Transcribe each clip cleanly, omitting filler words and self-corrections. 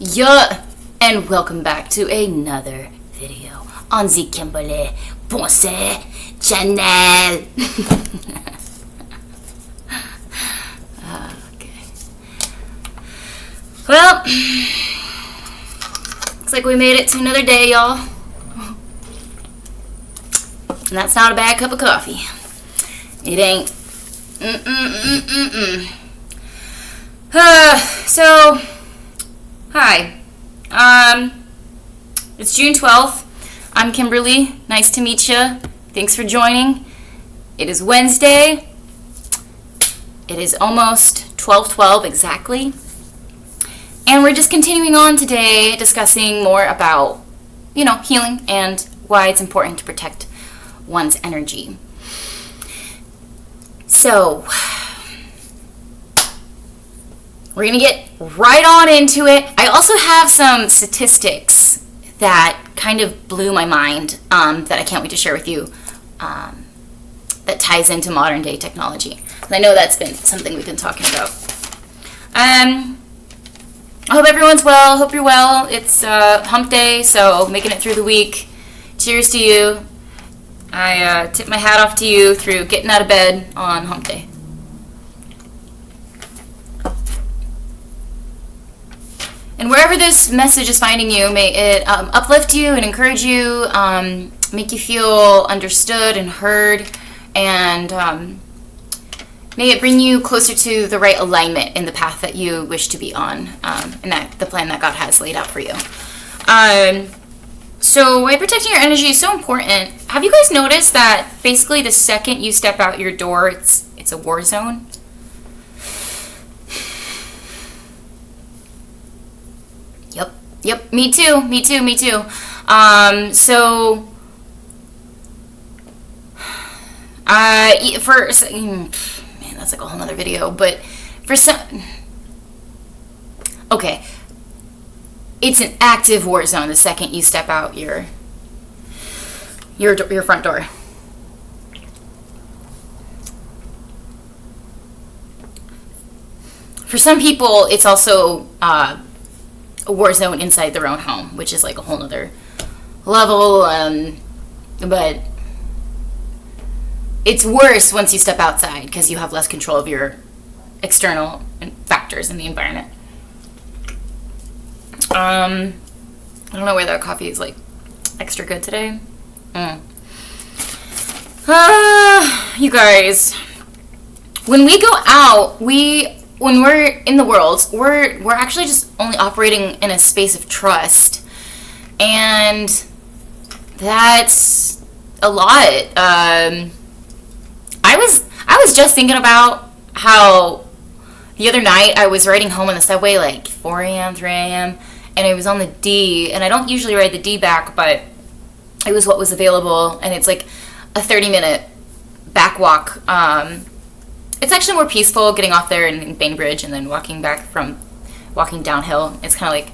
Yeah, and welcome back to another video on the Kimberly Ponce channel. Okay. Well, looks like we made it to another day, y'all. And that's not a bad cup of coffee. It ain't. So, hi. It's June 12th. I'm Kimberly. Nice to meet you. Thanks for joining. It is Wednesday. It is almost 12:12 exactly. And we're just continuing on today discussing more about, healing and why it's important to protect one's energy. So, we're going to get right on into it. I also have some statistics that kind of blew my mind that I can't wait to share with you that ties into modern day technology. And I know that's been something we've been talking about. I hope everyone's well. Hope you're well. It's hump day, so making it through the week. Cheers to you. I tip my hat off to you through getting out of bed on hump day. And wherever this message is finding you, may it uplift you and encourage you, make you feel understood and heard, and may it bring you closer to the right alignment in the path that you wish to be on, and that the plan that God has laid out for you. So why protecting your energy is so important. Have you guys noticed that basically the second you step out your door, it's a war zone? Yep, me too. Man, that's like a whole nother video, but for some, okay, it's an active war zone the second you step out your front door. For some people, it's also a war zone inside their own home, which is like a whole nother level, but it's worse once you step outside because you have less control of your external factors in the environment. I don't know where that coffee is like extra good today. You guys, when we go out, when we're in the world, we're actually just only operating in a space of trust, and that's a lot. I was just thinking about how the other night I was riding home on the subway like 4 a.m., 3 a.m., and I was on the D, and I don't usually ride the D back, but it was what was available, and it's like a 30-minute back walk. It's actually more peaceful getting off there in Bainbridge and then walking downhill. It's kind of like,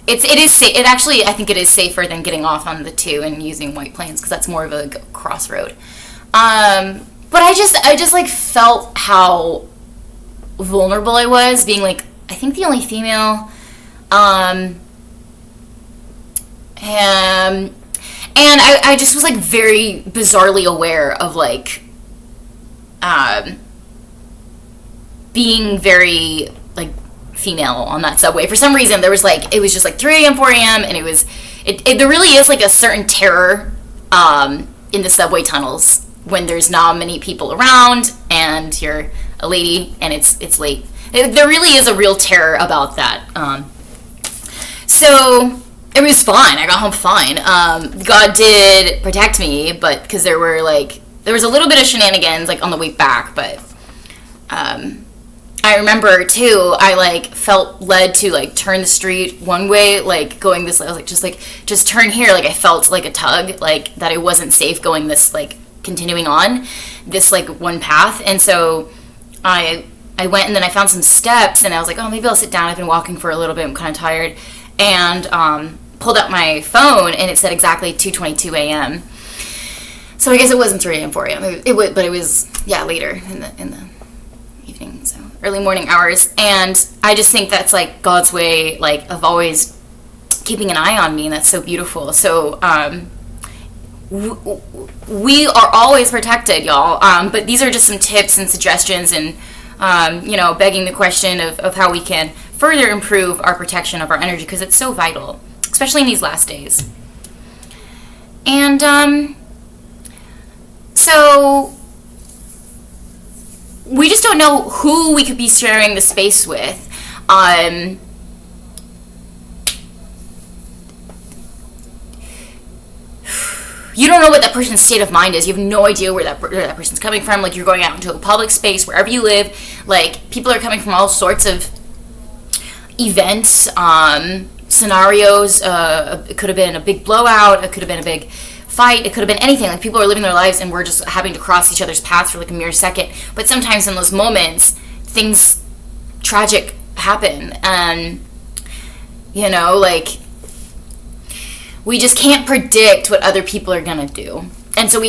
I think it is safer than getting off on the 2 and using White Plains, because that's more of a crossroad. But I just like felt how vulnerable I was being like, I think the only female, and I just was like very bizarrely aware of like, being very like female on that subway. For some reason there was like, it was just like 3 a.m., 4 a.m. and there really is like a certain terror in the subway tunnels when there's not many people around and you're a lady and it's late. There really is a real terror about that. So it was fine. I got home fine. God did protect me, but because there was a little bit of shenanigans like on the way back, but I remember too, I like felt led to like turn the street one way, like going this, I was like, just turn here. Like I felt like a tug, like that it wasn't safe going this, like continuing on this like one path. And so I went, and then I found some steps, and I was like, oh, maybe I'll sit down. I've been walking for a little bit. I'm kind of tired. And pulled out my phone, and it said exactly 2:22 a.m. So I guess it wasn't 3 a.m., 4 a.m. But it was later in the evening. So early morning hours. And I just think that's like God's way, like, of always keeping an eye on me, and that's so beautiful. So we are always protected, y'all. But these are just some tips and suggestions, and begging the question of how we can further improve our protection of our energy, because it's so vital, especially in these last days. And so we just don't know who we could be sharing the space with. You don't know what that person's state of mind is. You have no idea where that person's coming from. Like, you're going out into a public space, wherever you live. Like, people are coming from all sorts of events, scenarios. It could have been a big blowout. It could have been a big fight. It could have been anything. Like, people are living their lives, and we're just having to cross each other's paths for like a mere second. But sometimes in those moments, things tragic happen, and like, we just can't predict what other people are gonna do. And so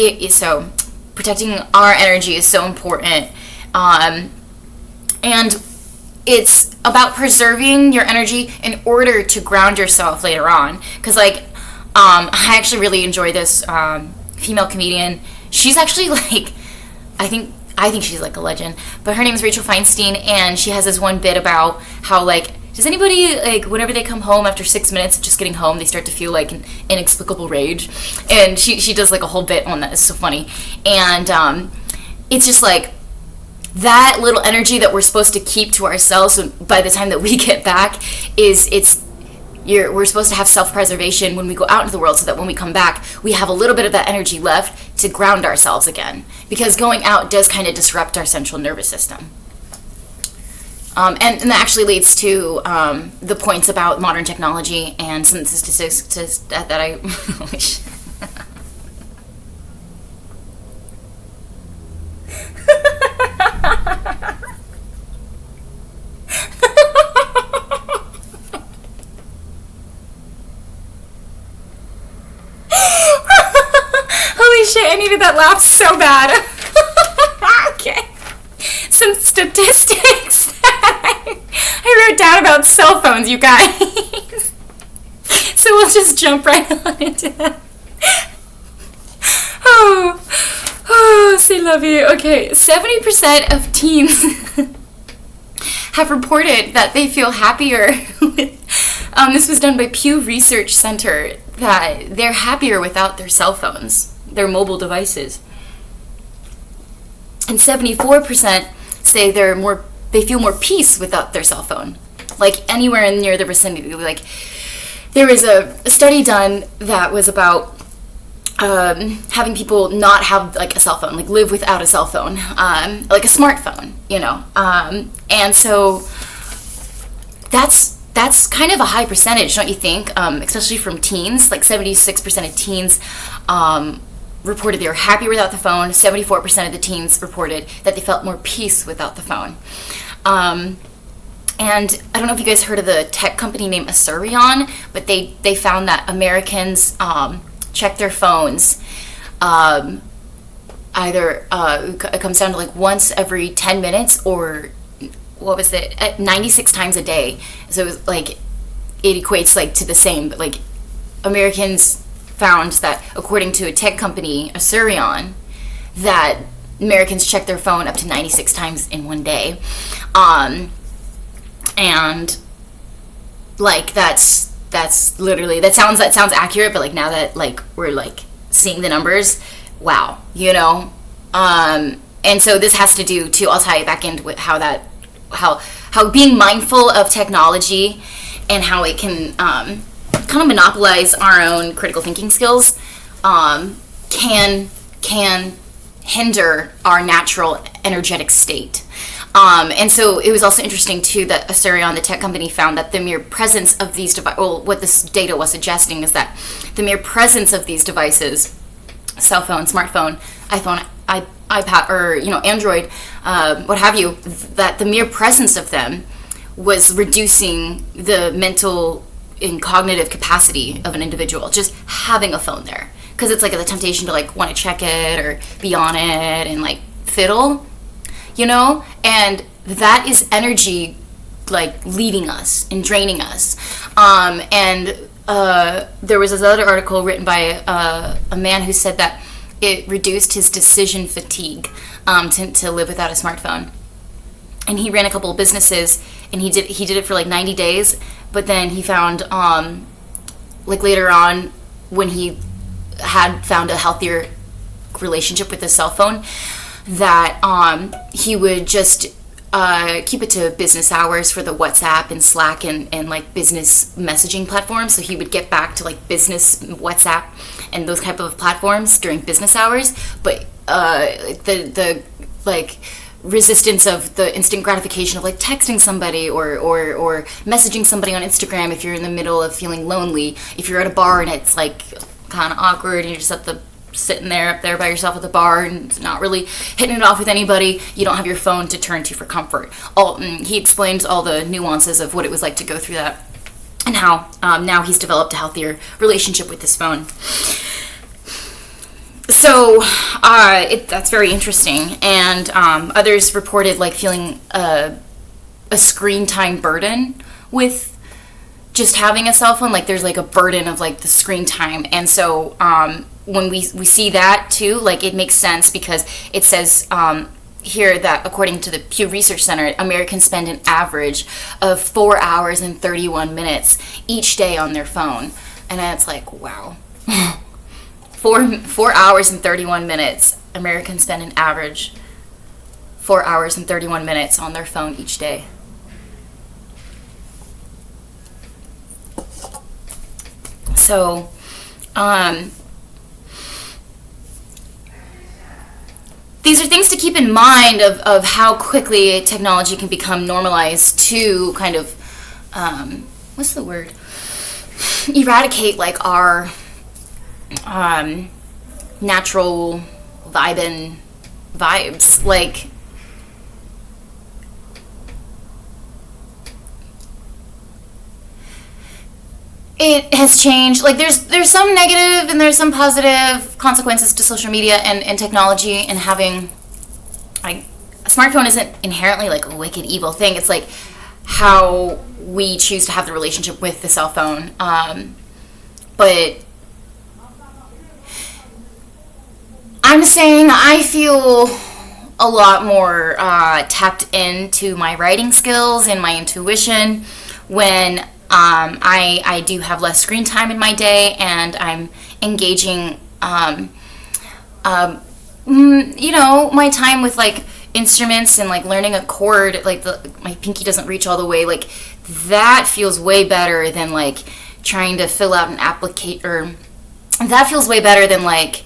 protecting our energy is so important. And it's about preserving your energy in order to ground yourself later on. Because, like, I actually really enjoy this female comedian. She's actually, like, I think she's like a legend. But her name is Rachel Feinstein, and she has this one bit about how, like, does anybody, like, whenever they come home after 6 minutes of just getting home, they start to feel like an inexplicable rage? And she does like a whole bit on that. It's so funny. And it's just like that little energy that we're supposed to keep to ourselves by the time that we get back we're supposed to have self-preservation when we go out into the world, so that when we come back, we have a little bit of that energy left to ground ourselves again. Because going out does kind of disrupt our central nervous system. And that actually leads to the points about modern technology and some statistics that I... Holy shit. Holy shit, I needed that laugh so bad. Okay. Some statistics I wrote down about cell phones, you guys. So we'll just jump right on into that. Oh, say love you. Okay, 70% of teens have reported that they feel happier this was done by Pew Research Center, that they're happier without their cell phones, their mobile devices. And 74% say they feel more peace without their cell phone. Like, anywhere near the vicinity. Like, there was a study done that was about having people not have, like, a cell phone, like, live without a cell phone, like a smartphone, and so that's kind of a high percentage, don't you think? Especially from teens. Like, 76% of teens reported they were happier without the phone. 74% of the teens reported that they felt more peace without the phone. And I don't know if you guys heard of the tech company named Asurion, but they found that Americans check their phones either it comes down to like once every 10 minutes, or what was it, 96 times a day. So it was like, it equates like to the same, but like Americans found that, according to a tech company, Asurion, that Americans check their phone up to 96 times in one day. And like that's literally, that sounds accurate, but like now that like we're like seeing the numbers, wow, and so this has to do too, I'll tie it back into with how being mindful of technology and how it can kind of monopolize our own critical thinking skills can hinder our natural energetic state. And so it was also interesting too that Asurion, the tech company, found that the mere presence of these devices, well, what this data was suggesting is that the mere presence of these devices, cell phone, smartphone, iPhone, iPad, or Android, what have you, that the mere presence of them was reducing the mental and cognitive capacity of an individual, just having a phone there, because it's like the temptation to like want to check it or be on it and like fiddle, and that is energy like leaving us and draining us. There was this other article written by a man who said that it reduced his decision fatigue to live without a smartphone. And he ran a couple of businesses, and he did it for like 90 days. But then he found, like later on, when he had found a healthier relationship with his cell phone, that he would just keep it to business hours for the WhatsApp and Slack and like business messaging platforms. So he would get back to like business WhatsApp and those type of platforms during business hours. But the like resistance of the instant gratification of like texting somebody or messaging somebody on Instagram if you're in the middle of feeling lonely, if you're at a bar and it's like kind of awkward and you're just sitting there up there by yourself at the bar and not really hitting it off with anybody, you don't have your phone to turn to for comfort. He explains all the nuances of what it was like to go through that and how now he's developed a healthier relationship with his phone. So that's very interesting. And others reported like feeling a screen time burden with just having a cell phone. Like there's like a burden of like the screen time. And so when we see that too, like it makes sense because it says here that according to the Pew Research Center, Americans spend an average of 4 hours and 31 minutes each day on their phone. And it's like, wow. 4 hours and 31 minutes. Americans spend an average 4 hours and 31 minutes on their phone each day. So, these are things to keep in mind of how quickly technology can become normalized to kind of, what's the word? Eradicate like our natural vibes. Like, it has changed. Like there's some negative and there's some positive consequences to social media and technology, and having like a smartphone isn't inherently like a wicked evil thing. It's like how we choose to have the relationship with the cell phone. But I'm saying I feel a lot more tapped into my writing skills and my intuition when I do have less screen time in my day, and I'm engaging, my time with like instruments and like learning a chord. Like my pinky doesn't reach all the way. Like that feels way better than like trying to fill out an application. That feels way better than like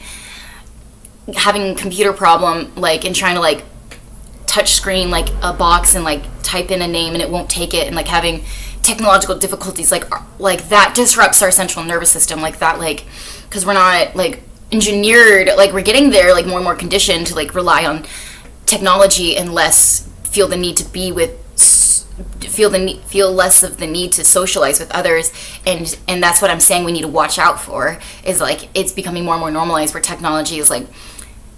having a computer problem, like, and trying to like touch screen like a box and like type in a name and it won't take it, and like having technological difficulties like that disrupts our central nervous system like that, like because we're not like engineered, like we're getting there like more and more conditioned to like rely on technology and less feel the need to be with feel less of the need to socialize with others, and that's what I'm saying we need to watch out for, is like it's becoming more and more normalized where technology is like,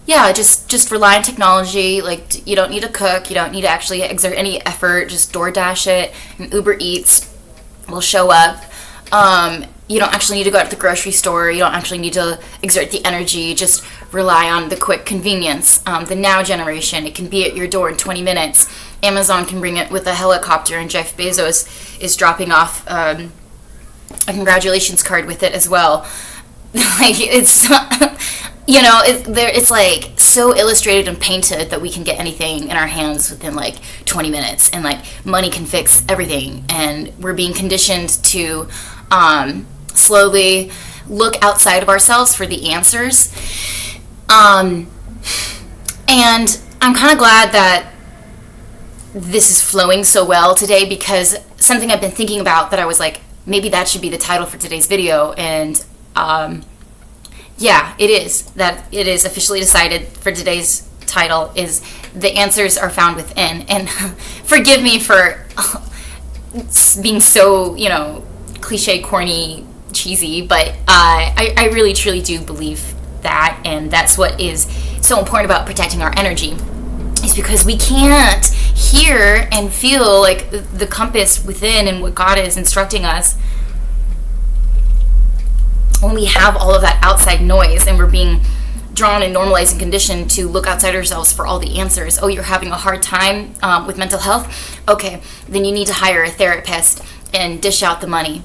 yeah, just rely on technology. Like you don't need to cook, you don't need to actually exert any effort, just DoorDash it, and Uber Eats will show up. You don't actually need to go out to the grocery store, you don't actually need to exert the energy, just rely on the quick convenience. The now generation, it can be at your door in 20 minutes. Amazon can bring it with a helicopter, and Jeff Bezos is dropping off a congratulations card with it as well. Like it's it's like so illustrated and painted that we can get anything in our hands within like 20 minutes, and like money can fix everything, and we're being conditioned to slowly look outside of ourselves for the answers. And I'm kind of glad that this is flowing so well today, because something I've been thinking about that I was like, maybe that should be the title for today's video. And yeah, it is officially decided for today's title is The Answers Are Found Within. And forgive me for being so, cliche, corny, cheesy, but I really truly do believe that, and that's what is so important about protecting our energy, is because we can't hear and feel like the compass within and what God is instructing us, when we have all of that outside noise and we're being drawn and normalized and conditioned to look outside ourselves for all the answers. Oh, you're having a hard time with mental health? Okay, then you need to hire a therapist and dish out the money.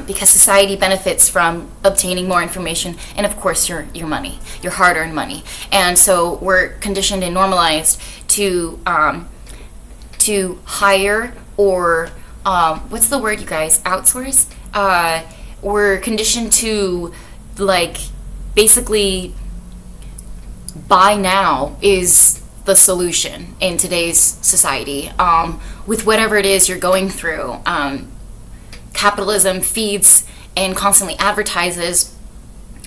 Because society benefits from obtaining more information and, of course, your money, your hard-earned money. And so we're conditioned and normalized to hire or, what's the word, you guys? Outsource? We're conditioned to, like, basically buy now is the solution in today's society. With whatever it is you're going through, capitalism feeds and constantly advertises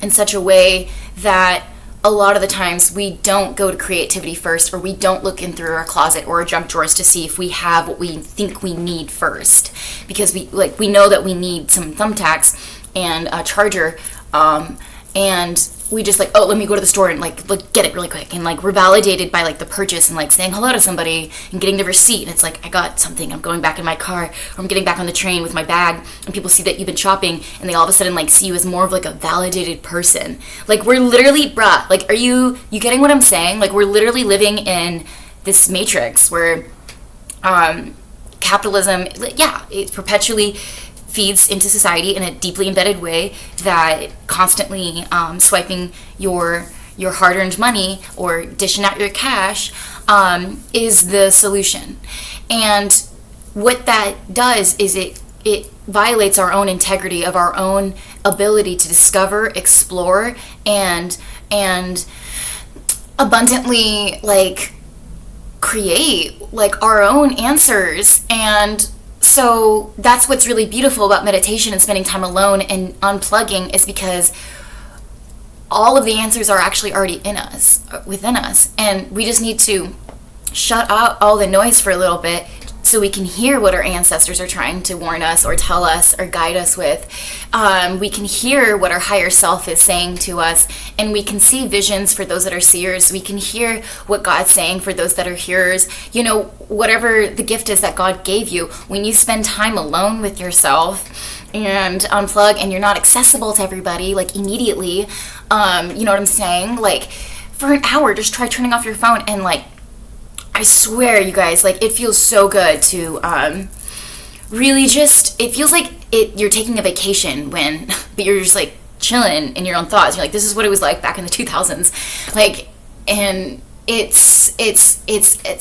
in such a way that a lot of the times we don't go to creativity first, or we don't look in through our closet or our junk drawers to see if we have what we think we need first, because we know that we need some thumbtacks and a charger, and we just like, oh, let me go to the store and like get it really quick, and like we're validated by like the purchase and like saying hello to somebody and getting the receipt, and it's like, I got something, I'm going back in my car, or I'm getting back on the train with my bag, and people see that you've been shopping and they all of a sudden like see you as more of like a validated person. Like, we're literally, bruh, like, are you getting what I'm saying? Like, we're literally living in this matrix where capitalism, yeah, it perpetually feeds into society in a deeply embedded way that constantly swiping your hard-earned money or dishing out your cash is the solution. And what that does is it violates our own integrity of our own ability to discover, explore, and abundantly like create like our own answers. And so that's what's really beautiful about meditation and spending time alone and unplugging, is because all of the answers are actually already in us, within us. And we just need to shut out all the noise for a little bit so we can hear what our ancestors are trying to warn us or tell us or guide us with. We can hear what our higher self is saying to us, and we can see visions for those that are seers. We can hear what God's saying for those that are hearers. You know, whatever the gift is that God gave you, when you spend time alone with yourself and unplug, and you're not accessible to everybody like immediately, you know what I'm saying? Like, for an hour, just try turning off your phone, and like, I swear, you guys, like, it feels so good to really just, it feels like you're taking a vacation but you're just like chilling in your own thoughts. You're like, this is what it was like back in the 2000s. Like, and it's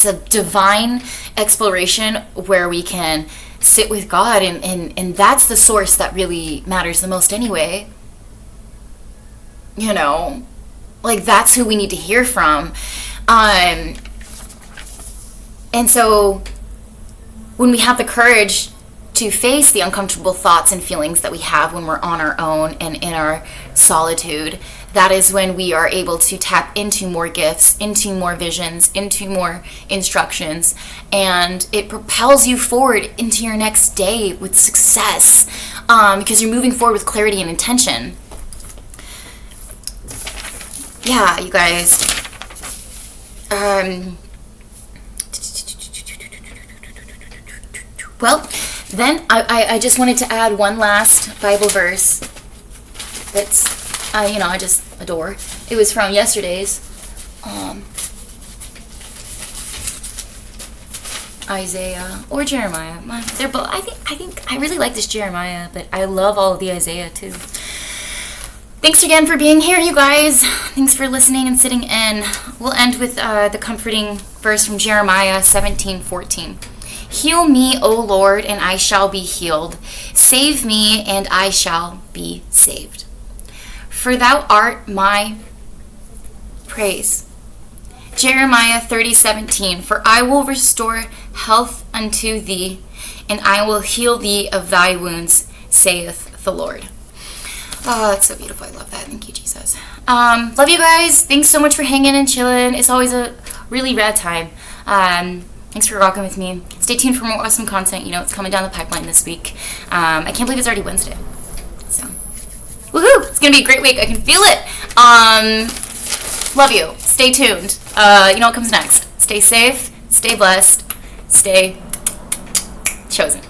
a divine exploration where we can sit with God, and that's the source that really matters the most anyway. You know, like, that's who we need to hear from. And so when we have the courage to face the uncomfortable thoughts and feelings that we have when we're on our own and in our solitude, that is when we are able to tap into more gifts, into more visions, into more instructions, and it propels you forward into your next day with success, because you're moving forward with clarity and intention. Yeah, you guys. Well, then I just wanted to add one last Bible verse that's, I just adore. It was from yesterday's Isaiah or Jeremiah. They're both. I think I really like this Jeremiah, but I love all of the Isaiah too. Thanks again for being here, you guys. Thanks for listening and sitting in. We'll end with the comforting verse from Jeremiah 17:14. Heal me, O Lord, and I shall be healed. Save me, and I shall be saved. For thou art my praise. Jeremiah 30:17. For I will restore health unto thee, and I will heal thee of thy wounds, saith the Lord. Oh, that's so beautiful. I love that. Thank you, Jesus. Love you guys. Thanks so much for hanging and chilling. It's always a really rad time. Thanks for rocking with me. Stay tuned for more awesome content. You know, it's coming down the pipeline this week. I can't believe it's already Wednesday. So, woohoo! It's going to be a great week. I can feel it. Love you. Stay tuned. You know what comes next. Stay safe. Stay blessed. Stay chosen.